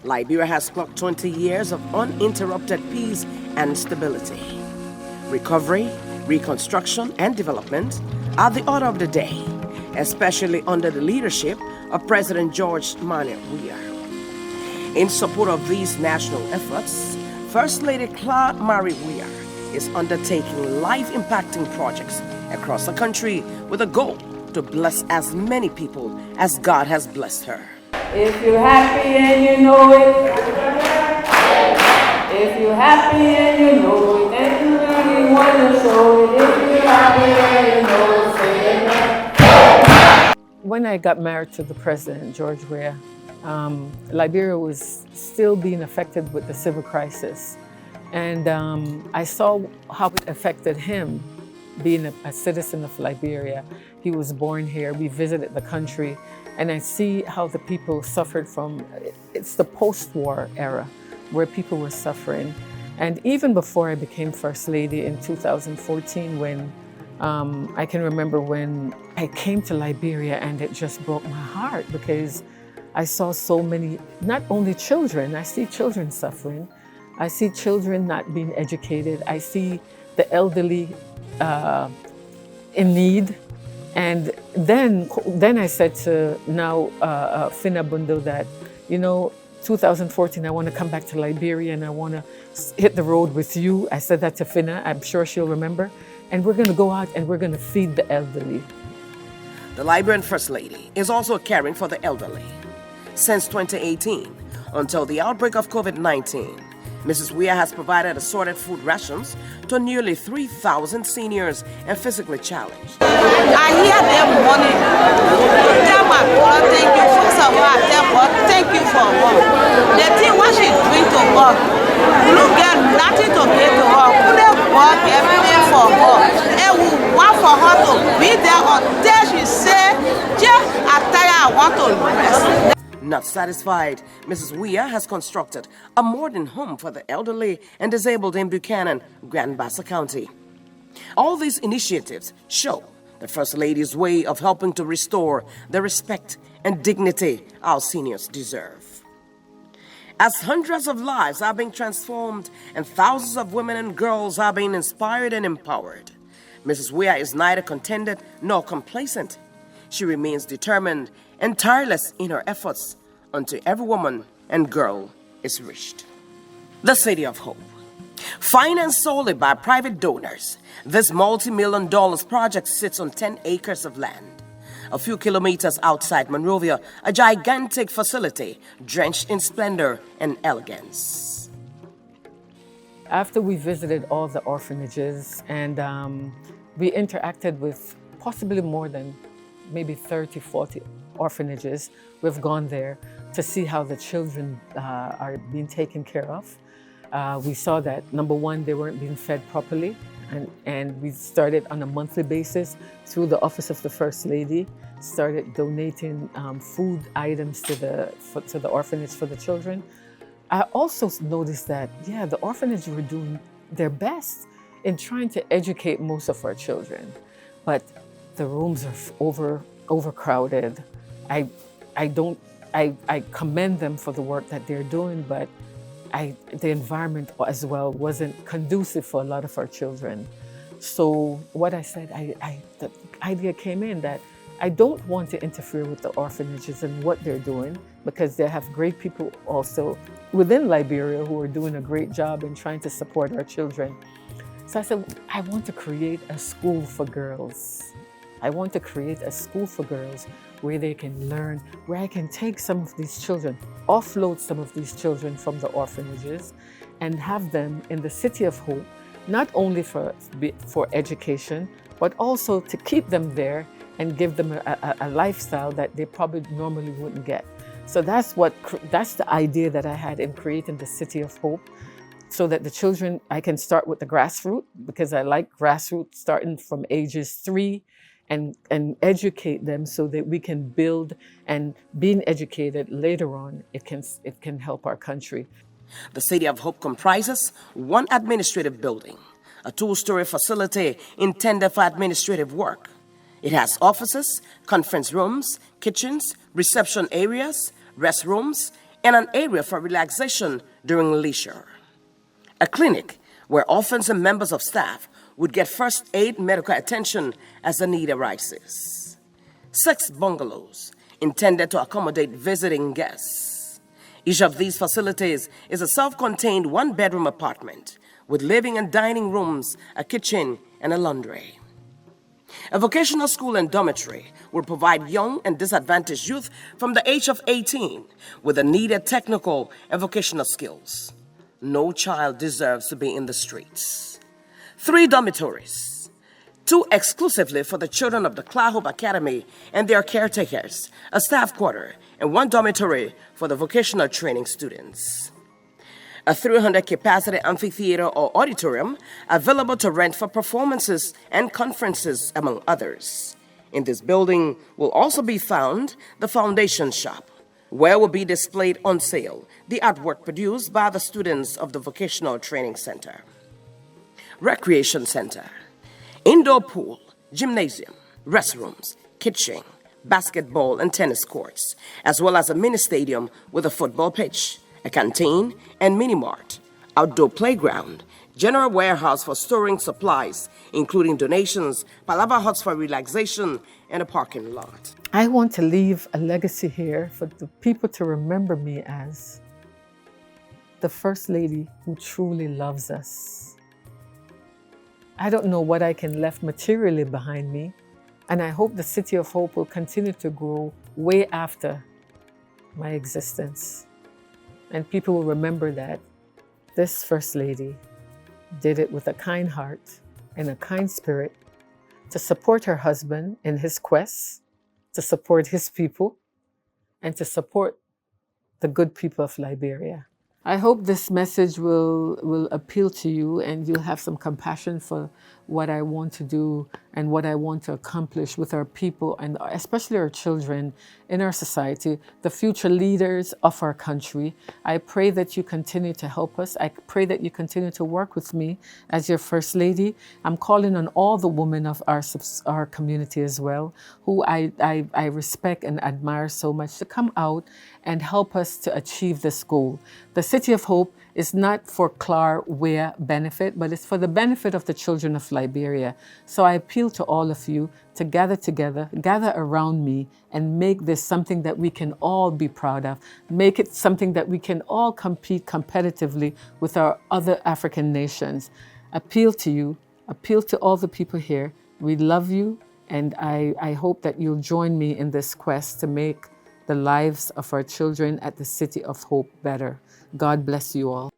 Liberia has clocked 20 years of uninterrupted peace and stability. Recovery, reconstruction, and development are the order of the day, especially under the leadership of President George Weah. In support of these national efforts, First Lady Clar Weah is undertaking life-impacting projects across the country with a goal to bless as many people as God has blessed her. If you're happy and you know it, if you're happy and you know it, and you really want to show it, if you're happy and you know it, say it. When I got married to the president, George Weah, Liberia was still being affected with the civil crisis. And I saw how it affected him being a citizen of Liberia. He was born here, we visited the country, and I see how the people suffered from, it's the post-war era where people were suffering. And even before I became First Lady in 2014, when I can remember when I came to Liberia, and it just broke my heart because I saw so many, not only children, I see children suffering, I see children not being educated, I see the elderly in need. And then I said to now Fina Bundo that, 2014, I want to come back to Liberia and I want to hit the road with you. I said that to Fina, I'm sure she'll remember. And we're going to go out and we're going to feed the elderly. The Liberian First Lady is also caring for the elderly. Since 2018, until the outbreak of COVID-19, Mrs. Weah has provided assorted food rations to nearly 3,000 seniors and physically challenged. I hear them money. Tell my God, thank you. First of all, I tell God, thank you for work. The thing what she's doing to work, you get nothing to give to her. Couldn't work everything for her. And we want for her to be there until she say, "Yeah, I'm tired, I want to rest." Not satisfied, Mrs. Weah has constructed a modern home for the elderly and disabled in Buchanan, Grand Bassa County. All these initiatives show the First Lady's way of helping to restore the respect and dignity our seniors deserve. As hundreds of lives are being transformed and thousands of women and girls are being inspired and empowered, Mrs. Weah is neither contented nor complacent. She remains determined and tireless in her efforts until every woman and girl is reached. The City of Hope. Financed solely by private donors, this multi-million dollars project sits on 10 acres of land. A few kilometers outside Monrovia, a gigantic facility drenched in splendor and elegance. After we visited all the orphanages and we interacted with possibly more than maybe 30, 40 orphanages, we've gone there to see how the children are being taken care of. We saw that, number one, they weren't being fed properly, and we started on a monthly basis through the Office of the First Lady, started donating food items to the orphanage for the children. I also noticed that, the orphanage were doing their best in trying to educate most of our children, but the rooms are overcrowded. I commend them for the work that they're doing, but the environment as well wasn't conducive for a lot of our children. So what I said, the idea came in that I don't want to interfere with the orphanages and what they're doing, because they have great people also within Liberia who are doing a great job in trying to support our children. So I said, I want to create a school for girls. I want to create a school for girls where they can learn, where I can take some of these children, offload some of these children from the orphanages and have them in the City of Hope, not only for education, but also to keep them there and give them a lifestyle that they probably normally wouldn't get. So that's the idea that I had in creating the City of Hope, so that the children, I can start with the grassroots, because I like grassroots starting from ages 3 and educate them so that we can build, and being educated later on, it can help our country. The City of Hope comprises one administrative building, a 2-story facility intended for administrative work. It has offices, conference rooms, kitchens, reception areas, restrooms, and an area for relaxation during leisure. A clinic where orphans and members of staff would get first aid medical attention as the need arises. 6 bungalows intended to accommodate visiting guests. Each of these facilities is a self-contained 1-bedroom apartment with living and dining rooms, a kitchen, and a laundry. A vocational school and dormitory will provide young and disadvantaged youth from the age of 18 with the needed technical and vocational skills. No child deserves to be in the streets. 3 dormitories, 2 exclusively for the children of the Clar Academy and their caretakers, a staff quarter, and 1 dormitory for the vocational training students. A 300-capacity amphitheater or auditorium available to rent for performances and conferences, among others. In this building will also be found the foundation shop, where will be displayed on sale the artwork produced by the students of the Vocational Training Center. Recreation Center, indoor pool, gymnasium, restrooms, kitchen, basketball and tennis courts, as well as a mini stadium with a football pitch, a canteen and mini-mart, outdoor playground, general warehouse for storing supplies, including donations, palava huts for relaxation, and a parking lot. I want to leave a legacy here for the people to remember me as the First Lady who truly loves us. I don't know what I can left materially behind me, and I hope the City of Hope will continue to grow way after my existence. And people will remember that this First Lady did it with a kind heart and a kind spirit to support her husband in his quest, to support his people, and to support the good people of Liberia. I hope this message will appeal to you and you'll have some compassion for what I want to do and what I want to accomplish with our people and especially our children in our society, the future leaders of our country. I pray that you continue to help us. I pray that you continue to work with me as your First Lady. I'm calling on all the women of our community as well, who I respect and admire so much, to come out and help us to achieve this goal. The City of Hope is not for Clar Weah benefit, but it's for the benefit of the children of Liberia. So I appeal to all of you to gather together, gather around me, and make this something that we can all be proud of. Make it something that we can all compete competitively with our other African nations. Appeal to you, appeal to all the people here. We love you, and I hope that you'll join me in this quest to make the lives of our children at the City of Hope better. God bless you all.